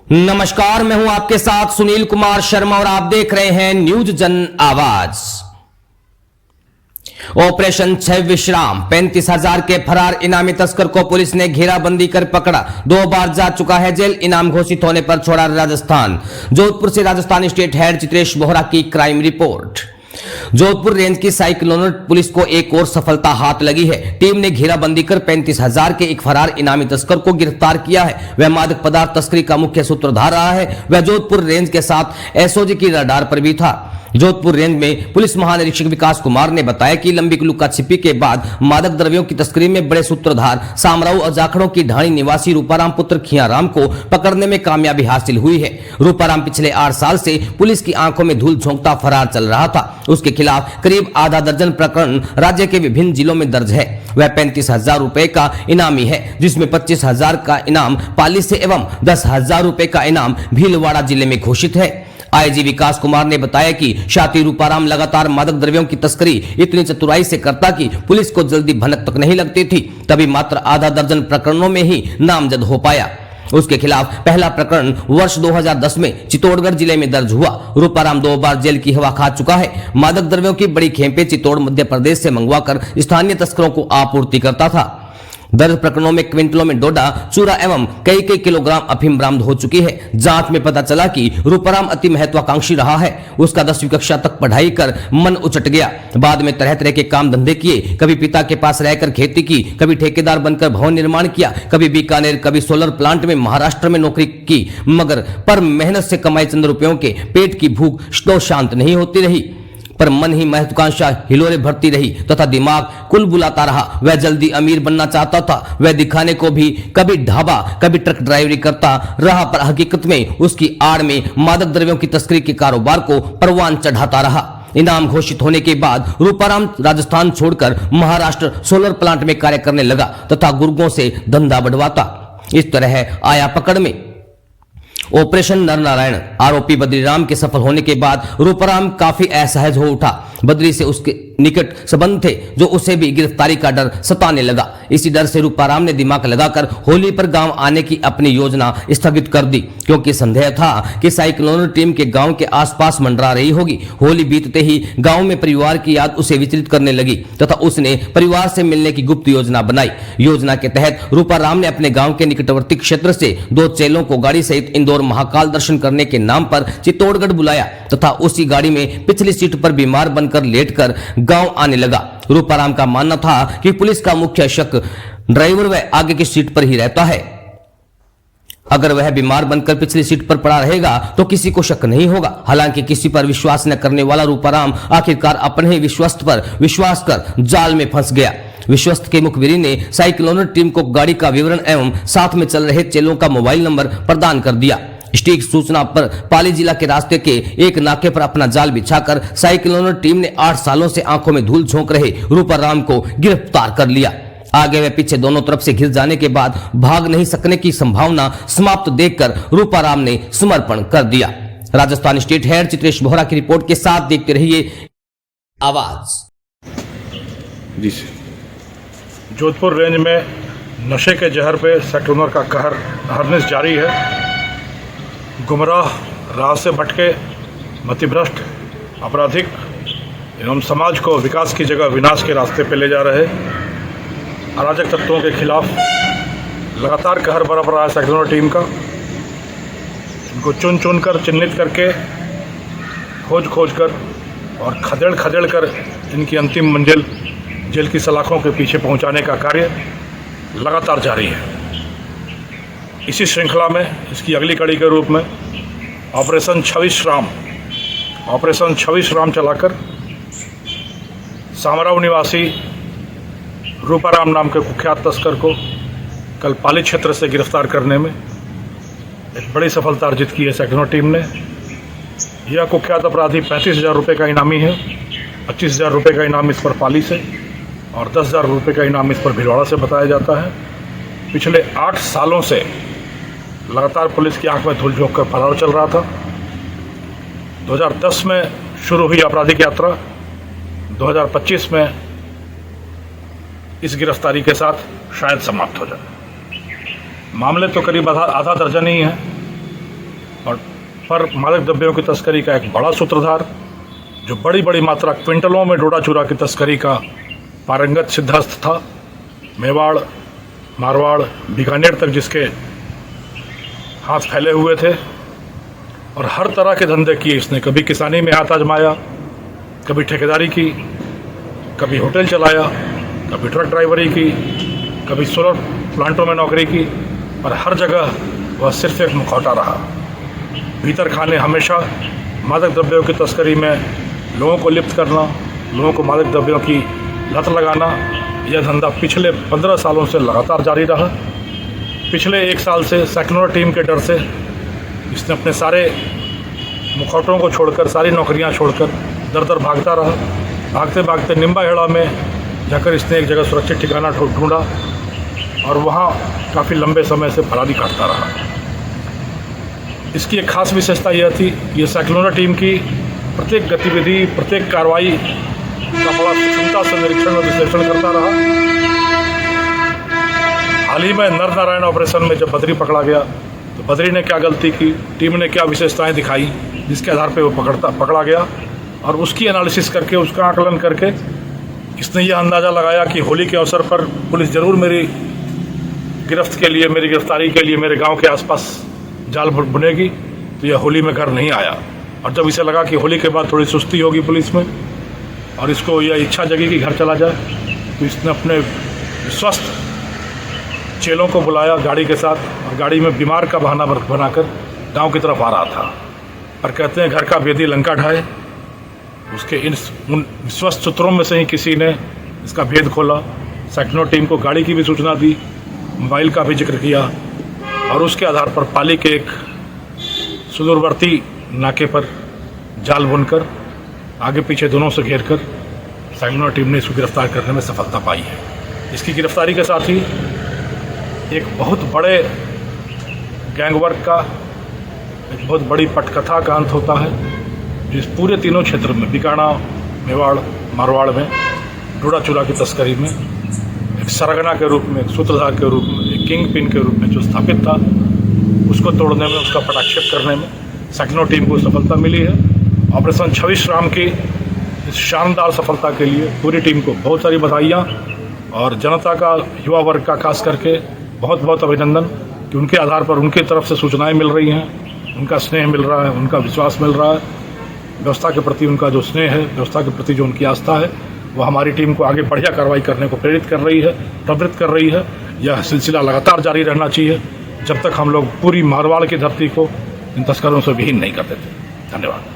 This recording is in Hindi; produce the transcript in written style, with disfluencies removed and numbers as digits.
नमस्कार, मैं हूं आपके साथ सुनील कुमार शर्मा और आप देख रहे हैं न्यूज जन आवाज। ऑपरेशन छह विश्राम। 35,000 के फरार इनामी तस्कर को पुलिस ने घेराबंदी कर पकड़ा। 2 बार जा चुका है जेल। इनाम घोषित होने पर छोड़ा राजस्थान। जोधपुर से राजस्थान स्टेट हेड चित्रेश बोहरा की क्राइम रिपोर्ट। जोधपुर रेंज की साइक्लोनर पुलिस को एक और सफलता हाथ लगी है। टीम ने घेराबंदी कर 35,000 के एक फरार इनामी तस्कर को गिरफ्तार किया है। वह मादक पदार्थ तस्करी का मुख्य सूत्रधार रहा है। वह जोधपुर रेंज के साथ एसओजी की रडार पर भी था। जोधपुर रेंज में पुलिस महानिरीक्षक विकास कुमार ने बताया कि लंबी लुका छिपी के बाद मादक द्रव्यों की तस्करी में बड़े सूत्रधार सामराऊ और जाखड़ों की ढाणी निवासी रूपाराम पुत्र खियाराम को पकड़ने में कामयाबी हासिल हुई है। रूपाराम पिछले 8 साल से पुलिस की आंखों में धूल झोंकता फरार चल रहा था। उसके खिलाफ करीब आधा दर्जन प्रकरण राज्य के विभिन्न जिलों में दर्ज है। वह 35,000 रुपए का इनामी है, जिसमें 25,000 का इनाम पाली से एवं 10,000 रुपए का इनाम भीलवाड़ा जिले में घोषित है। आईजी विकास कुमार ने बताया कि शाती रूपाराम लगातार मादक द्रव्यों की तस्करी इतनी चतुराई से करता कि पुलिस को जल्दी भनक तक नहीं लगती थी। तभी मात्र आधा दर्जन प्रकरणों में ही नामजद हो पाया। उसके खिलाफ पहला प्रकरण वर्ष 2010 में चित्तौड़गढ़ जिले में दर्ज हुआ। रूपाराम 2 बार जेल की हवा खा चुका है। मादक द्रव्यों की बड़ी खेपें चित्तौड़ मध्य प्रदेश से मंगवाकर स्थानीय तस्करों को आपूर्ति करता था। दर्ज प्रकरणों में क्विंटलों में डोडा, चूरा एवं कई किलोग्राम अफीम बरामद हो चुकी है। जांच में पता चला कि रूपाराम अति महत्वाकांक्षी रहा है। उसका 10वीं कक्षा तक पढ़ाई कर मन उचट गया। बाद में तरह तरह के काम धंधे किए। कभी पिता के पास रहकर खेती की, कभी ठेकेदार बनकर भवन निर्माण किया, कभी बीकानेर, कभी सोलर प्लांट में महाराष्ट्र में नौकरी की, मगर पर मेहनत से कमाए चंद रुपयों के पेट की भूख तो शांत नहीं होती रही। पर मन ही महत्वाकांक्षा हिलोरे भरती रही तथा दिमाग कुल बुलाता रहा। वह जल्दी अमीर बनना चाहता था। वह दिखाने को भी कभी ढाबा, कभी ट्रक ड्राइवरी करता रहा, पर हकीकत में उसकी आड़ में मादक द्रव्यों की तस्करी के कारोबार को परवान चढ़ाता रहा। इनाम घोषित होने के बाद रूपाराम राजस्थान छोड़कर महाराष्ट्र सोलर प्लांट में कार्य करने लगा तथा गुर्गों से धंधा बढ़वाता। इस तरह आया पकड़ में। ऑपरेशन नरनारायण। आरोपी बद्रीराम के सफल होने के बाद रूपाराम काफी असहज हो उठा। बद्री से उसके निकट संबंध थे, जो उसे भी गिरफ्तारी का डर सताने लगा। इसी डर से रूपाराम ने दिमाग लगाकर होली पर गांव आने की अपनी योजना स्थगित कर दी, क्योंकि संदेह था कि साइक्लोनर टीम के गांव के आसपास मंडरा रही होगी। होली बीतते ही गांव में परिवार की याद उसे विचलित करने लगी तथा उसने परिवार से मिलने की गुप्त योजना बनाई। योजना के तहत रूपाराम ने अपने गांव के निकटवर्ती क्षेत्र से 2 चेलों को गाड़ी सहित इंदौर महाकाल दर्शन करने के नाम पर चित्तौड़गढ़ बुलाया तथा उसी गाड़ी में पिछली सीट पर बीमार बनकर लेटकर गांव आने लगा। रूपाराम का मानना था कि पुलिस का मुख्य शक ड्राइवर व आगे की सीट पर ही रहता है। अगर वह बीमार बनकर पिछली सीट पर पड़ा रहेगा तो किसी को शक नहीं होगा। हालांकि किसी पर विश्वास न करने वाला रूपाराम आखिरकार अपने ही विश्वस्त पर विश्वास कर जाल में फंस गया। विश्वस्त के मुखबिरी ने साइक्लोनर टीम को गाड़ी का विवरण एवं साथ में चल रहे चेलों का मोबाइल नंबर प्रदान कर दिया। सटीक सूचना पर पाली जिला के रास्ते के एक नाके पर अपना जाल बिछाकर साइक्लोनर टीम ने 8 सालों से आंखों में धूल झोंक रहे रूपाराम को गिरफ्तार कर लिया। आगे व पीछे दोनों तरफ से घिर जाने के बाद भाग नहीं सकने की संभावना समाप्त देखकर रूपाराम ने समर्पण कर दिया। राजस्थान स्टेट हेड चित्रेश बोहरा की रिपोर्ट के साथ देखते रहिए आवाज। जी जोधपुर रेंज में नशे के जहर पे साइक्लोनर का कहर हरनिश जारी है। गुमराह राह से भटके मतिभ्रष्ट आपराधिक एवं समाज को विकास की जगह विनाश के रास्ते पे ले जा रहे अराजक तत्वों के खिलाफ लगातार कहर बरप रहा है साइक्लोनर टीम का। इनको चुन चुन कर चिन्हित करके खोज कर और खदेड़ कर इनकी अंतिम मंजिल जेल की सलाखों के पीछे पहुंचाने का कार्य लगातार जारी है। इसी श्रृंखला में इसकी अगली कड़ी के रूप में ऑपरेशन छवि श्राम चलाकर सामराव निवासी रूपाराम नाम के कुख्यात तस्कर को कल पाली क्षेत्र से गिरफ्तार करने में एक बड़ी सफलता अर्जित की है साइक्लोनर टीम ने। यह कुख्यात अपराधी 35,000 रुपये का इनामी है। 25,000 रुपये का इनाम इस पर पाली से और 10,000 रुपये का इनाम इस पर भीलवाड़ा से बताया जाता है। पिछले 8 सालों से लगातार पुलिस की आंख में धूल झोंक कर फरार चल रहा था। 2010 में शुरू हुई आपराधिक यात्रा 2025 में इस गिरफ्तारी के साथ शायद समाप्त हो जाए। मामले तो करीब आधा दर्जन ही हैं। और पर मादक द्रव्यों की तस्करी का एक बड़ा सूत्रधार, जो बड़ी बड़ी मात्रा क्विंटलों में डोडा चूरा की तस्करी का पारंगत सिद्धहस्त था। मेवाड़, मारवाड़, बीकानेर तक जिसके हाथ फैले हुए थे और हर तरह के धंधे किए इसने। कभी किसानी में हाथ आजमाया, कभी ठेकेदारी की, कभी होटल चलाया, कभी ट्रक ड्राइवरी की, कभी सोलर प्लांटों में नौकरी की, पर हर जगह वह सिर्फ एक मुखौटा रहा। भीतर खाने हमेशा मादक द्रव्यों की तस्करी में लोगों को लिप्त करना, लोगों को मादक द्रव्यों की लत लगाना, यह धंधा पिछले 15 सालों से लगातार जारी रहा। पिछले 1 साल से सेक्युलर टीम के डर से इसने अपने सारे मुखौटों को छोड़कर, सारी नौकरियां छोड़कर दर दर भागता रहा। भागते भागते निम्बाहेड़ा में जाकर इसने एक जगह सुरक्षित ठिकाना ढूंढा और वहाँ काफ़ी लंबे समय से फरारी काटता रहा। इसकी एक खास विशेषता यह थी कि ये सेक्युलर टीम की प्रत्येक गतिविधि, प्रत्येक कार्रवाई का बड़ा सूक्ष्मता से निरीक्षण और विश्लेषण करता रहा। हाल ही में नर नारायण ऑपरेशन में जब बद्री पकड़ा गया तो बद्री ने क्या गलती की, टीम ने क्या विशेषताएं दिखाई, जिसके आधार पे वो पकड़ा गया और उसकी एनालिसिस करके, उसका आकलन करके इसने यह अंदाज़ा लगाया कि होली के अवसर पर पुलिस ज़रूर मेरी गिरफ्त के लिए, मेरी गिरफ्तारी के लिए मेरे गांव के आसपास जाल बुनेगी। तो यह होली में घर नहीं आया और जब इसे लगा कि होली के बाद थोड़ी सुस्ती होगी पुलिस में और इसको यह इच्छा जगी कि घर चला जाए, तो इसने अपने स्वस्थ चेलों को बुलाया गाड़ी के साथ और गाड़ी में बीमार का बहाना बनाकर गांव की तरफ आ रहा था। पर कहते हैं घर का भेदी लंका ढाए, उसके उन विश्वस्त सूत्रों में से ही किसी ने इसका भेद खोला। सेक्युलर टीम को गाड़ी की भी सूचना दी, मोबाइल का भी जिक्र किया और उसके आधार पर पाली के एक सुदूरवर्ती नाके पर जाल बुनकर आगे पीछे दोनों से घेरकर सेक्युलर टीम ने इसको गिरफ्तार करने में सफलता पाई है। इसकी गिरफ्तारी के साथ ही एक बहुत बड़े गैंगवर्क का, एक बहुत बड़ी पटकथा का अंत होता है, जिस पूरे तीनों क्षेत्र में, बीकाना, मेवाड़, मारवाड़ में डोडा चूरा की तस्करी में एक सरगना के रूप में, एक सूत्रधार के रूप में, एक किंग पिन के रूप में जो स्थापित था, उसको तोड़ने में, उसका पटाक्षेप करने में सेक्युलर टीम को सफलता मिली है। ऑपरेशन 26 राम की इस शानदार सफलता के लिए पूरी टीम को बहुत सारी बधाइयाँ और जनता का, युवा वर्ग का खास करके बहुत बहुत अभिनंदन कि उनके आधार पर उनकी तरफ से सूचनाएं मिल रही हैं, उनका स्नेह मिल रहा है, उनका विश्वास मिल रहा है, व्यवस्था के प्रति उनका जो स्नेह है, व्यवस्था के प्रति जो उनकी आस्था है, वो हमारी टीम को आगे बढ़िया कार्रवाई करने को प्रेरित कर रही है, प्रवृत्त कर रही है। यह सिलसिला लगातार जारी रहना चाहिए जब तक हम लोग पूरी मारवाड़ की धरती को इन तस्करों से विहीन नहीं कर देते। धन्यवाद।